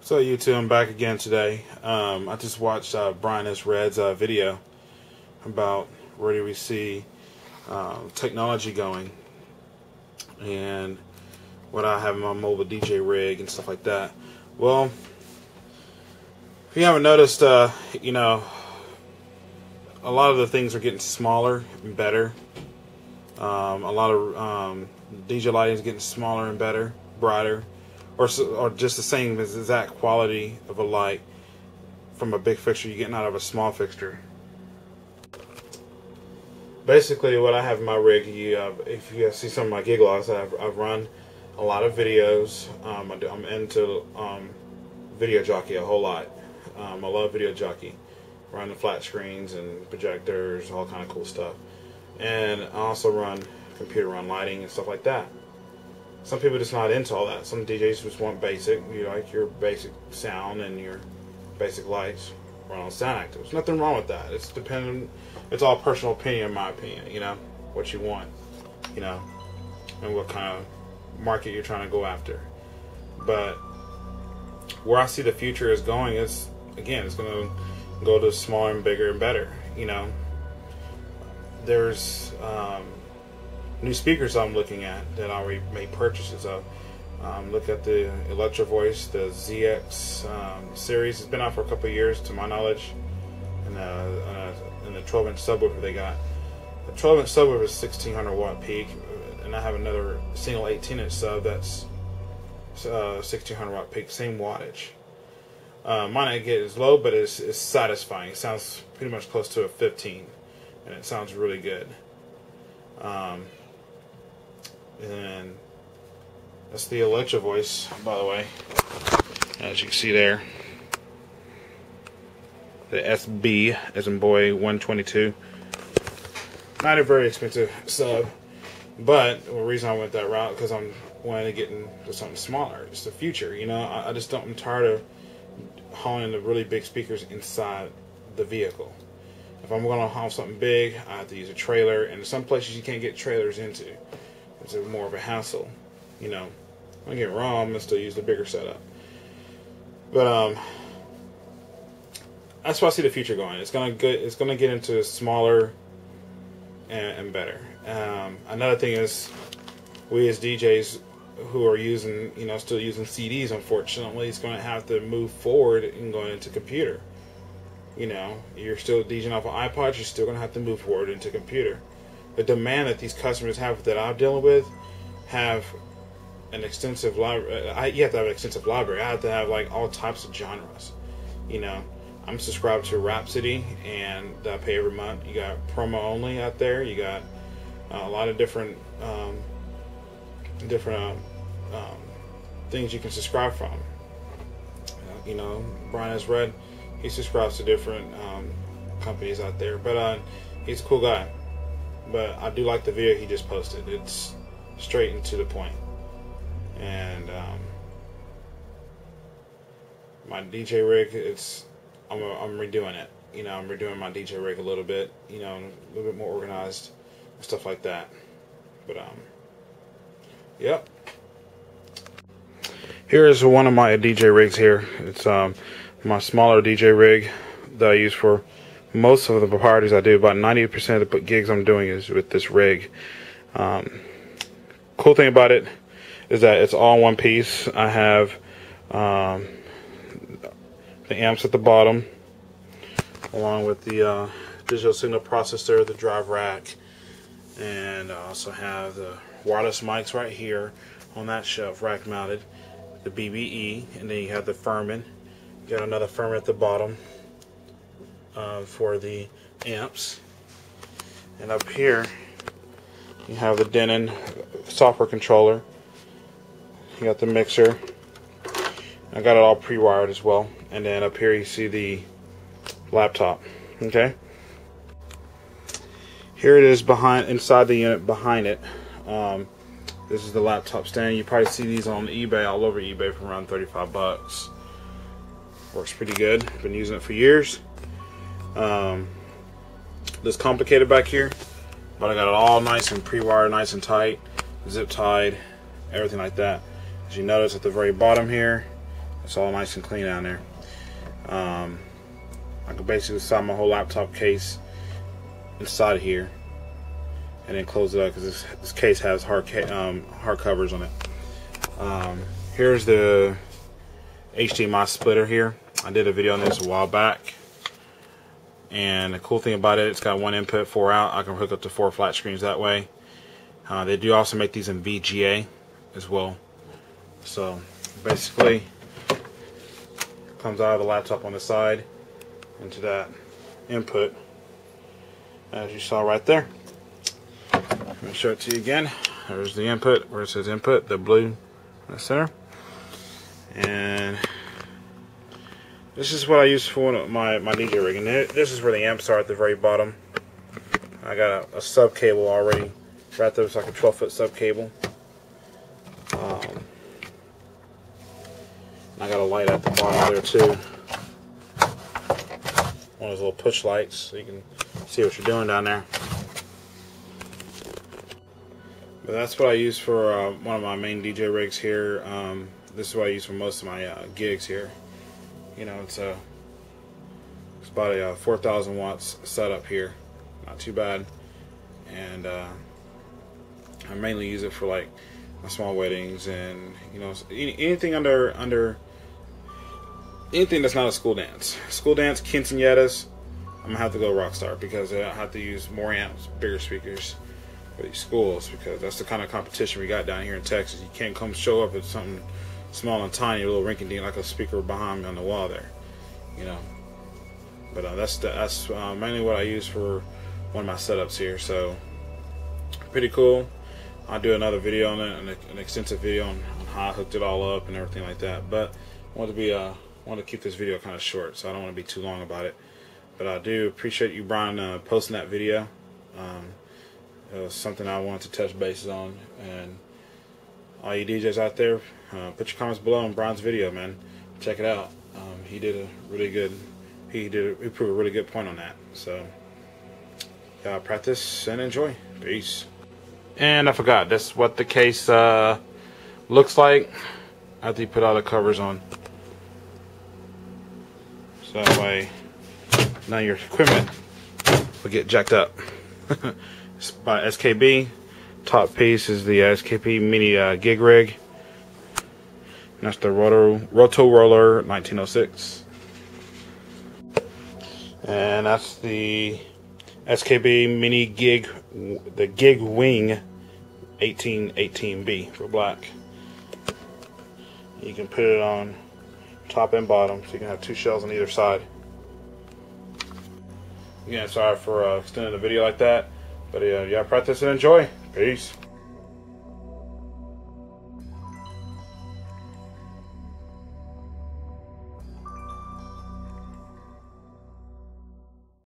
So YouTube, I'm back again today. I just watched Brian S. Red's video about where do we see technology going and what I have in my mobile DJ rig and stuff like that. Well, if you haven't noticed, you know, a lot of the things are getting smaller and better. A lot of DJ lighting is getting smaller and better, brighter, or just the same as exact quality of a light from a big fixture you're getting out of a small fixture. Basically, what I have in my rig, if you guys see some of my gig logs, I've run a lot of videos. I'm into video jockey a whole lot. I love video jockey. Run the flat screens and projectors, all kind of cool stuff. And I also run computer run lighting and stuff like that. Some people just not into all that. Some DJs just want basic. You like your basic sound and your basic lights run on sound active. There's nothing wrong with that. It's dependent. It's all personal opinion, in my opinion. You know what you want, you know, and what kind of market you're trying to go after. But where I see the future is going is, again, it's going to go to smaller and bigger and better. You know, there's new speakers I'm looking at that I already made purchases of. Look at the Electro Voice, the ZX series. It's been out for a couple of years, to my knowledge, and the 12-inch subwoofer they got. The 12-inch subwoofer is 1600 watt peak, and I have another single 18-inch sub that's 1600 watt peak, same wattage. Mine I get is low, but it's satisfying. It sounds pretty much close to a 15, and it sounds really good. And that's the Electro Voice, by the way, as you can see there. The SB, as in boy, 122. Not a very expensive sub, but the reason I went that route because I'm wanting to get into something smaller. It's the future, you know. I just don't. I'm tired of hauling the really big speakers inside the vehicle. If I'm going to haul something big, I have to use a trailer, and some places you can't get trailers into. It's more of a hassle, you know. Don't get me wrong, I'm gonna still use the bigger setup, but that's why I see the future going. It's gonna get into smaller and better. Another thing is, we as DJs who are using, you know, still using CDs, unfortunately, it's going to have to move forward and go into computer. You know, you're still DJing off of iPods, you're still going to have to move forward into computer. The demand that these customers have that I'm dealing with have an extensive library. You have to have an extensive library. I have to have like all types of genres. You know, I'm subscribed to Rhapsody, and I pay every month. You got promo only out there. You got a lot of different things you can subscribe from. You know, Brian S. Red, he subscribes to different companies out there, but he's a cool guy. But I do like the video he just posted. It's straight and to the point. And my DJ rig, I'm redoing it. You know, I'm redoing my DJ rig a little bit. You know, a little bit more organized and stuff like that. But yep. Here is one of my DJ rigs here. It's my smaller DJ rig that I use for most of the parties I do. About 90% of the gigs I'm doing is with this rig. Cool thing about it is that it's all in one piece. I have the amps at the bottom, along with the digital signal processor, the drive rack, and I also have the wireless mics right here on that shelf, rack mounted, the BBE, and then you have the Furman. You got another Furman at the bottom for the amps, and up here you have the Denon software controller. You got the mixer. I got it all pre-wired as well, and then up here you see the laptop. Okay, here it is inside the unit behind it. This is the laptop stand. You probably see these on eBay, all over eBay, for around 35 bucks. Works pretty good. Been using it for years. It's complicated back here, but I got it all nice and pre-wired, nice and tight, zip tied, everything like that. As you notice at the very bottom here, It's all nice and clean down there. I can basically slide my whole laptop case inside of here and then close it up, because this case has hard covers on it. Here's the HDMI splitter here. I did a video on this a while back, and the cool thing about it, it's got 1 input, 4 out. I can hook up to 4 flat screens that way. They do also make these in VGA as well. So basically, comes out of the laptop on the side into that input, as you saw right there. Let me show it to you again. There's the input where it says input, the blue in the center. And this is what I use for my DJ rig. And this is where the amps are at the very bottom. I got a sub cable already right there. It's like a 12-foot sub cable. I got a light at the bottom there too. One of those little push lights so you can see what you're doing down there. But that's what I use for one of my main DJ rigs here. This is what I use for most of my gigs here. You know, it's about a 4,000 watts setup here. Not too bad. And I mainly use it for like my small weddings and, you know, anything anything that's not a school dance. School dance, quinceañeras, I'm gonna have to go Rockstar, because I have to use more amps, bigger speakers for these schools, because that's the kind of competition we got down here in Texas. You can't come show up with something small and tiny, a little rinky-dink like a speaker behind me on the wall there, you know. But that's mainly what I use for one of my setups here. So pretty cool. I'll do another video on it, an extensive video on how I hooked it all up and everything like that. But I wanted to keep this video kind of short, so I don't want to be too long about it. But I do appreciate you, Brian, posting that video. It was something I wanted to touch bases on. And all you DJs out there, put your comments below on Brian's video, man. Check it out. He did a really good. He proved a really good point on that. So y'all practice and enjoy. Peace. And I forgot, that's what the case looks like after you put all the covers on. So that way none of your equipment will get jacked up. It's by SKB. Top piece is the SKB Mini Gig Rig. And that's the Roto Roller 1906. And that's the SKB Mini Gig, the Gig Wing 1818B for black. You can put it on top and bottom, so you can have 2 shells on either side. Again, sorry for extending the video like that, but yeah, practice and enjoy. Peace.